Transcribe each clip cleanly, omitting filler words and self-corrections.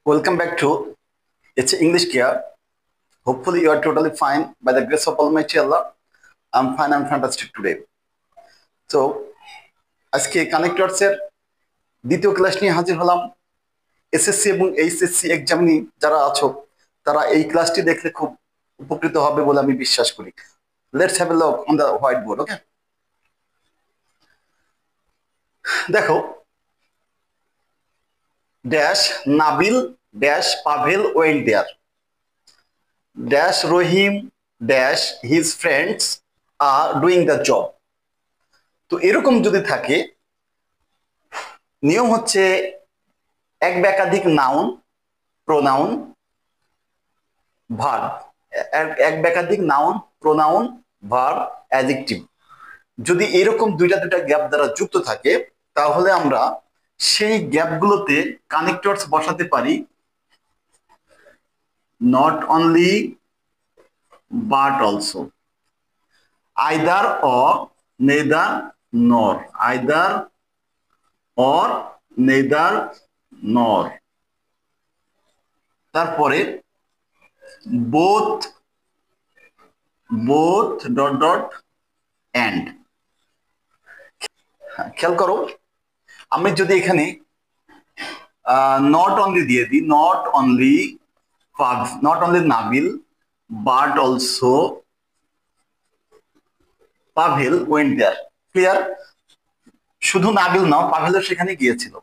Welcome back to It's English Care. Hopefully, you are totally fine by the grace of Almighty Allah. I'm fine, I'm fantastic today. So, আজকে connectors এর দ্বিতীয় class নিয়ে হাজির হলাম। SSC এবং HSC examinee যারা আছো তারা এই ক্লাসটি দেখলে খুব উপকৃত হবে বলে আমি বিশ্বাস করি। Let's have a look on the white board. Okay, দেখো, dash Nabil dash Pavel went there dash Rahim dash his friends are doing the job. তো এরকম যদি থাকে, নিয়ম হচ্ছে এক বা একাধিক নাউন, প্রোনাউন, ভার্ব, এক বা একাধিক নাউন, প্রোনাউন, ভার্ব, অ্যাডজেক্টিভ যদি এরকম দুইটা গ্যাপ দ্বারা যুক্ত থাকে, তাহলে আমরা সেই গ্যাপগুলোতে কানেক্টরস বসাতে পারি not only but also, either or, neither nor, either or, neither nor. তারপরে both, both dot dot and. খেয়াল করো, আমি যদি এখানে নট অনলি দিয়ে দিই, not only Nabil but also Pavel went there. Clear? শুধু নাবিল নাও, পাভেলও সেখানে গিয়েছিল।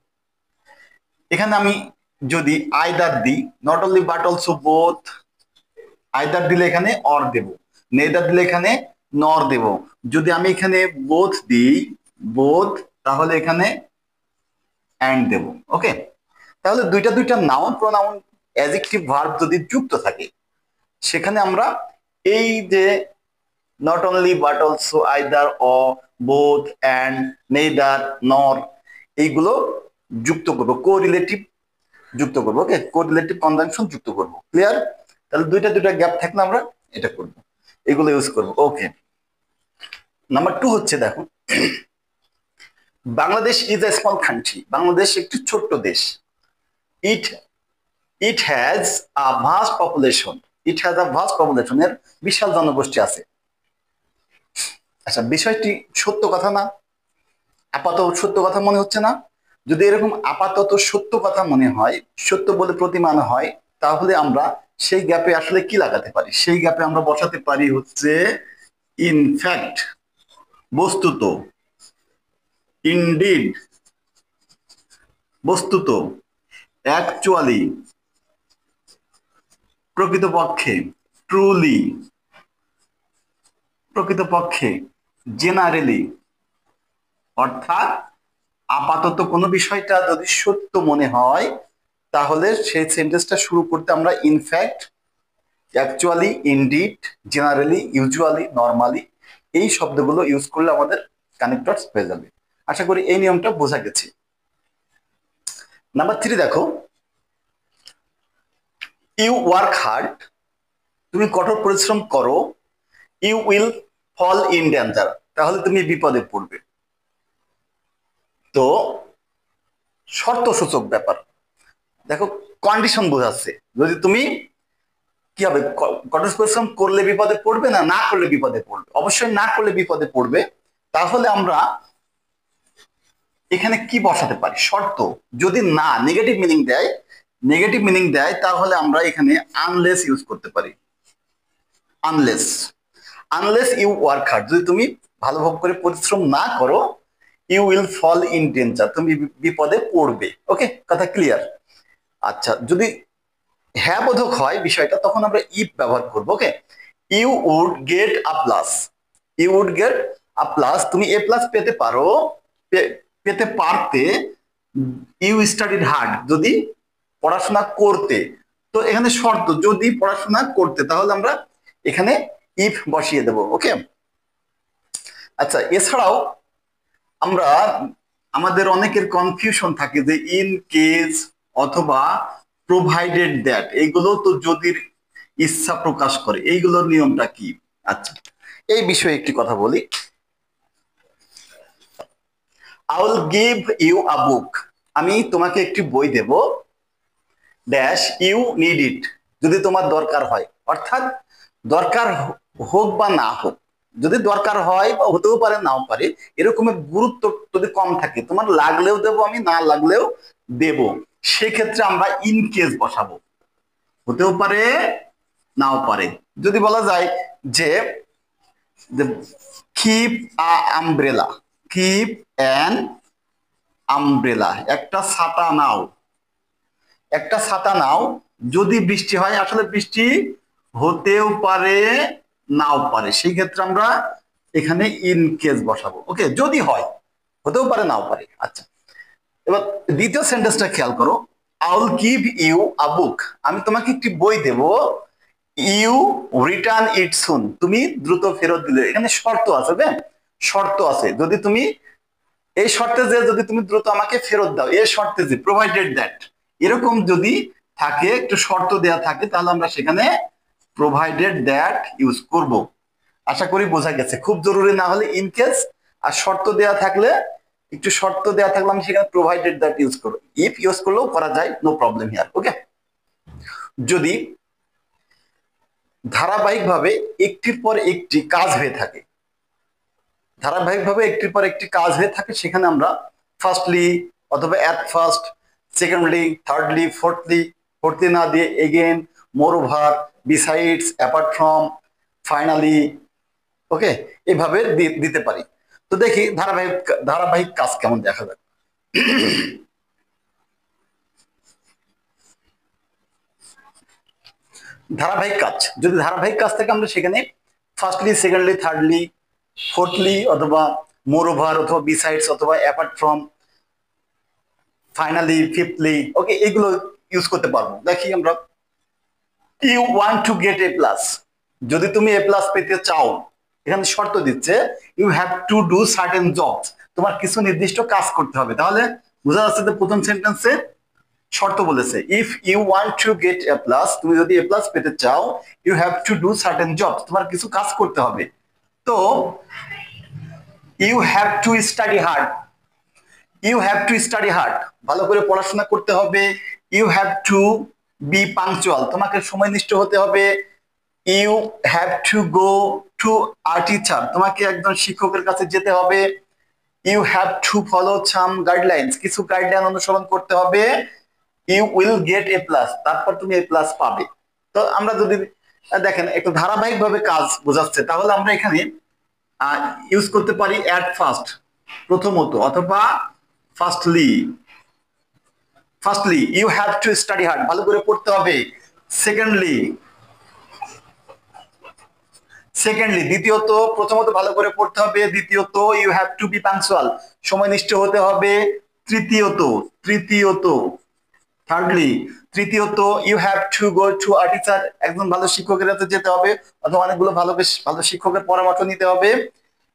এখানে আমি যদি আইদার দিই, not only but also both, either দিলে এখানে অর দেব, নেদার দিলে এখানে নর দেব। যদি আমি এখানে বোথ দিই, বোথ, তাহলে এখানে অ্যান্ড দেব। ওকে, তাহলে দুইটা নাউন, প্রোনাউন, অ্যাডজেক্টিভ, ভার্ব যদি যুক্ত থাকে, সেখানে আমরা এই যে not only but also, either, or, both, and, neither, nor, এইগুলো যুক্ত করবো, কোরিলেটিভ যুক্ত করবো। ওকে, কোরিলেটিভ কনজাংশন যুক্ত করব। ক্লিয়ার? তাহলে দুইটা গ্যাপ থাকলে আমরা এটা করব, এগুলো ইউজ করব। ওকে, নাম্বার 2 হচ্ছে, দেখো, Bangladesh is a small country. Bangladesh একটি ছোট্ট দেশ। It it has a vast population. It has a vast population, এর বিশাল জনগোষ্ঠী আছে। আচ্ছা, বিষয়টি সত্য কথা না? আপাতত সত্য কথা মনে হচ্ছে না? যদি এরকম আপাতত সত্য কথা মনে হয়, সত্য বলে প্রতিমান হয়, তাহলে আমরা সেই গ্যাপে আসলে কি লাগাতে পারি? সেই গ্যাপে আমরা বসাতে পারি হচ্ছে ইনফ্যাক্ট, বস্তুত, ইনডিড, বস্তুত, অ্যাকচুয়ালি, প্রকৃতপক্ষে, ট্রুলি, প্রকৃতপক্ষে, জেনারেলি। অর্থাৎ আপাতত কোনো বিষয়টা যদি সত্য মনে হয়, তাহলে সেই সেন্টেন্সটা শুরু করতে আমরা in fact, actually, indeed, generally, usually, normally, এই শব্দগুলো ইউজ করলে আমাদের কানেক্টরস হয়ে যাবে। আশা করি এই নিয়মটা বোঝা গেছে। নাম্বার 3 দেখো, ইউ ওয়ার্ক হার্ড, তুমি কঠোর পরিশ্রম করো, you will fall in danger, তাহলে তুমি বিপদে পড়বে। তো শর্ত সূচক ব্যাপার, দেখো, কন্ডিশন বোঝাচ্ছে। যদি তুমি কি হবে, কঠোর পরিশ্রম করলে বিপদে পড়বে, না না করলে বিপদে পড়বে? অবশ্যই না করলে বিপদে পড়বে। তাহলে আমরা এখানে কি বসাতে পারি? শর্ত। যদি না নেগেটিভ মিনিং দেয়, তাহলে আমরা এখানে আনলেস ইউজ করতে পারি। Unless, unless you work hard, যদি তুমি ভালোভাবে করে পরিশ্রম না করো, you will fall in danger, তুমি বিপদে পড়বে। ওকে, কথা ক্লিয়ার? আচ্ছা, যদি হ্যাঁ বোধক হয় বিষয়টা, তখন আমরা ইফ ব্যবহার করবো। Okay, you would get A plus, you would get A plus, তুমি এ প্লাস পেতে পারো, পেতে পারতে, ইউ স্টাডিড হার্ড, যদি পড়াশোনা করতে। তো এখানে শর্ত, যদি পড়াশোনা করতে, তাহলে আমরা এখানে ইফ বসিয়ে দেব। ওকে, আচ্ছা, এছাড়াও আমরা, আমাদের অনেকের কনফিউশন থাকে যে ইন কেস অথবা প্রোভাইডেড দ্যাট, এইগুলো তো যদির ইচ্ছা প্রকাশ করে, এইগুলোর নিয়মটা কি? আচ্ছা, এই বিষয়ে একটি কথা বলি। I will give you a book, আমি তোমাকে একটি বই দেব, ড্যাশ ইউ নিড ইট, যদি তোমার দরকার হয়, অর্থাৎ দরকার হোক বা না হোক, যদি দরকার হয় বা হতেও পারে নাও পারে, এরকমের গুরুত্ব যদি কম থাকে, তোমার লাগলেও দেবো আমি, না লাগলেও দেব, সেক্ষেত্রে আমরা ইন কেস বসাবো। হতেও পারে নাও পারে। যদি বলা যায় যে keep a umbrella, keep an umbrella, একটা ছাতা নাও, একটা ছাতা নাও, যদি বৃষ্টি হয়, আসলে বৃষ্টি হতেও পারে নাও পারে, সেই ক্ষেত্রে আমরা এখানে ইন কেস বসাবো। ওকে, যদি হয়, হতেও পারে নাও পারে। আচ্ছা, এবার দ্বিতীয় সেন্টেন্সটা খেয়াল করো, I will give you a book, আমি তোমাকে একটি বই দেব, ইউ রিটার্ন ইট সুন, তুমি দ্রুত ফেরত দিলে। এখানে শর্ত আছে, শর্ত আছে, যদি তুমি এই শর্তে যে যদি তুমি দ্রুত আমাকে ফেরত দাও, এই শর্তে যে প্রোভাইডেড দ্যাট, এরকম যদি থাকে, একটু শর্ত দেয়া থাকে, তাহলে আমরা সেখানে প্রোভাইডেড দ্যাট ইউজ করব। আশা করি বোঝা গেছে। খুব জরুরি না হলে ইন কেস, আর শর্ত দেয়া থাকলে, একটু শর্ত দেয়া থাকলে আমি সেখানে প্রোভাইডেড দ্যাট ইউজ করবো। ইফ ইউজ করলেও করা যায়, নো প্রবলেম হিয়ার। ওকে, যদি ধারাবাহিকভাবে একটির পর একটি কাজ হয়ে থাকে, ধারাবাহিকভাবে একটির পর একটি কাজ হয়ে থাকে, সেখানে আমরা ফার্স্টলি অথবা at first, secondly, thirdly, fourthly, fourthly না দিয়ে again, moreover, besides, apart from, finally, okay, এভাবে দিতে পারি। তো দেখি ধারাবাহিক ধারাবাহিক কাজ কেমন দেখা যায়। ধারাবাহিক কাজ, যদি ধারাবাহিক কাজ থেকে আমরা সেখানে ফার্স্টলি, সেকেন্ডলি, থার্ডলি, ফোর্থলি, অথবা মোর ওভার, অথবা বিসাইডস, অথবা apart from, finally, fifthly, okay, এগুলো ইউজ করতে পারবো। দেখি আমরা, you want to get A plus, যদি তুমি এ প্লাস পেতে চাও, এখানে শর্ত দিচ্ছে you have to do certain jobs, তোমার কিছু নির্দিষ্ট কাজ করতে হবে। তাহলে বোঝা যাচ্ছে যে প্রথম সেন্টেন্সে শর্ত বলেছে, if you want to get A plus, তুমি যদি এ প্লাস পেতে চাও, you have to do certain jobs, তোমার কিছু কাজ করতে হবে। তো you have to study hard, you have to study hard, ভালো করে পড়াশোনা করতে হবে। You have to be punctual, তোমাকে সময়নিষ্ঠ হতে হবে। You have to go to a teacher, তোমাকে একজন শিক্ষকের কাছে যেতে হবে। You have to follow some guidelines, কিছু গাইডলাইন অনুসরণ করতে হবে। You will get A plus, তারপর তুমি এ প্লাস পাবে। তো আমরা যদি দেখেন একটু ধারাবাহিক ভাবে কাজ বোঝাচ্ছে, তাহলে আমরা এখানে ইউজ করতে পারি অ্যাট ফার্স্ট, প্রথমত, অথবা firstly, firstly you have to study hard, ভালো করে পড়তে হবে। সেকেন্ডলি, সেকেন্ডলি, দ্বিতীয়ত, প্রথমত ভালো করে পড়তে হবে। দ্বিতীয়ত you have to be punctual, সময়নিষ্ঠ হতে হবে। তৃতীয়ত, তৃতীয়ত, থার্ডলি, তৃতীয়ত you have to go to a teacher, একজন ভালো শিক্ষকের কাছে যেতে হবে, অথবা অনেকগুলো ভালো ভালো শিক্ষকের পরামর্শ নিতে হবে।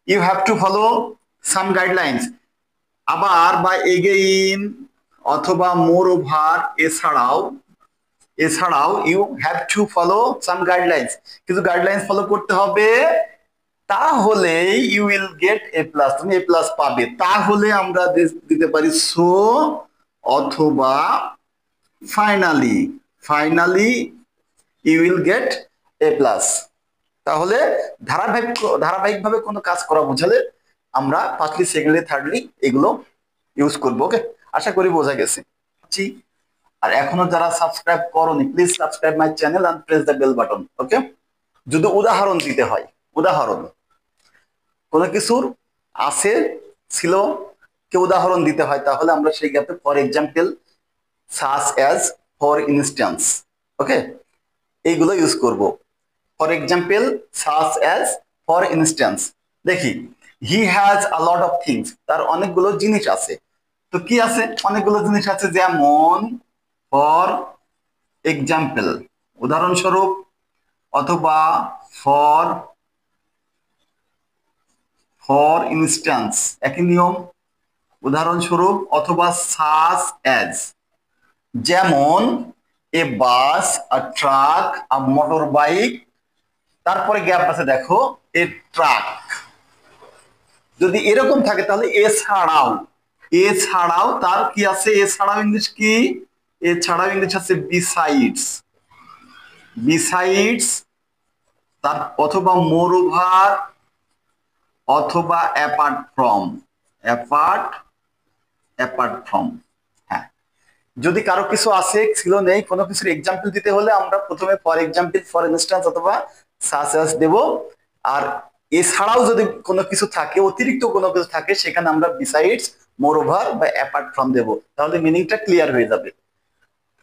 You have to follow some guidelines, আবার বা এগেইন, অথবা মোর ওভার, এছাড়াও, এছাড়াও you have to follow some guidelines, কিছু গাইডলাইন্স ফলো করতে হবে, তাহলে you will get A plus, তুমি এ প্লাস পাবে। তাহলে আমরা দিতে পারি সো, অথবা finally, finally you will get A plus. তাহলে ধারাবাহিকভাবে কোনো কাজ করা বোঝালে আমরা ফার্স্টলি, সেকেন্ডলি, থার্ডলি এগুলো ইউজ করবো। ওকে, আশা করি বোঝা গেছে। আর এখনো যারা সাবস্ক্রাইব করোনি, please subscribe my channel and press the bell button. Okay, যদি উদাহরণ দিতে হয়, উদাহরণ কোনো কিছুর আছে, ছিল, কে উদাহরণ দিতে হয়, তাহলে আমরা সেই গ্যাপে for example, such as, for instance, okay, এইগুলো ইউজ করব। For example, such as, for instance. দেখি, he has a lot of things, তার অনেকগুলো জিনিস আছে। তো কি আছে? অনেকগুলো জিনিস আছে, যেমন ফর এক্সাম্পল, উদাহরণস্বরূপ, অথবা ফর, ফর ইনস্ট্যান্স, একই নিয়ম, উদাহরণস্বরূপ, অথবা সাচ অ্যাজ, যেমন এ bus, a truck, a motor bike, তারপরে গ্যাপ আছে দেখো, এ ট্রাক। যদি এরকম থাকে তাহলে এছাড়াও, এছাড়াও, তার কি আছে, এছাড়াও ইংলিশ কি, এছাড়াও ইংলিশ আছে বিসাইডস, বিসাইডস তার অথবা মোর ওভার অথবা apart from, apart apart from. হ্যাঁ, যদি কারো কিছু আছে ছিল নেই কোনো কিছুর এক্সাম্পল দিতে হলে আমরা প্রথমে ফর এক্সাম্পল, ফর ইনস্ট্যান্স অথবা সাচ অ্যাজ দেব। আর এছাড়াও যদি কোনো কিছু থাকে, অতিরিক্ত কোনো কিছু থাকে, সেখানে আমরা বিসাইডস, মোর ওভার বা অ্যাপার্ট ফ্রম দেব, তাহলে মিনিংটা ক্লিয়ার হয়ে যাবে।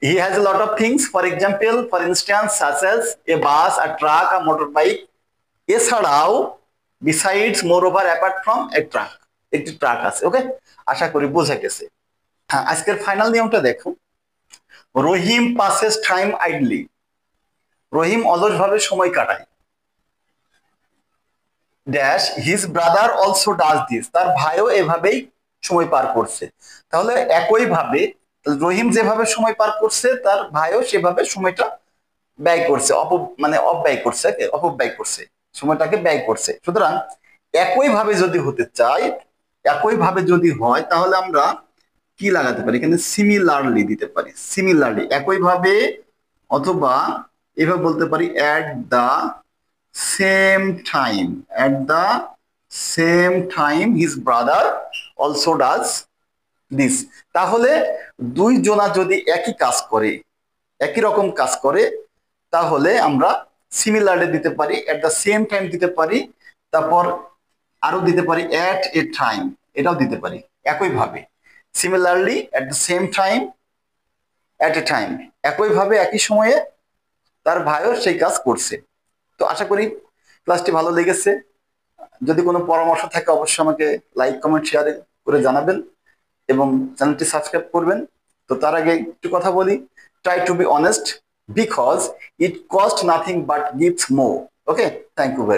He has a lot of things, for example, for instance, such as a bus, a truck, a motor bike. এছাড়াও besides, moreover, apart from a truck, একটি truck আছে। Okay, আশা করি বোঝা গেছে। হ্যাঁ, আজকের ফাইনাল নিয়মটা দেখো। রহিম পাসেস টাইম আইডলি, রহিম অলসভাবে সময় কাটায়। Dash his brother also does this, তার ভাইও এভাবেই সময় পার করছে। তাহলে একইভাবে রহিম যেভাবে সময় পার করছে, তার ভাইও সেভাবে সময়টা ব্যয় করছে, মানে অব্যয় করছে, অপব্যয় করছে, সময়টাকে ব্যয় করছে। সুতরাং একইভাবে যদি হতে চাই, একইভাবে যদি হয়, তাহলে আমরা কি লাগাতে পারি এখানে? সিমিলারলি দিতে পারি, সিমিলারলি, একইভাবে, অথবা এভাবে বলতে পারি at the same time, at the same time his brother also does this. তাহলে দুই জনা যদি একই কাজ করে, একই রকম কাজ করে, তাহলে আমরা সিমিলারলি দিতে পারি, এট দা সেম টাইম দিতে পারি, তারপর আরো দিতে পারি এট এ টাইম, এটাও দিতে পারি একইভাবে। Similarly, at the same time, at A time, একইভাবে একই সময়ে তার ভাইও সেই কাজ করছে। তো আশা করি ক্লাসটি ভালো লেগেছে। যদি কোনো পরামর্শ থাকে অবশ্যই আমাকে লাইক, কমেন্ট, শেয়ার করে জানাবেন এবং চ্যানেলটি সাবস্ক্রাইব করবেন। তো তার আগে একটু কথা বলি, try to be honest because it cost nothing but gives more. Okay, thank you very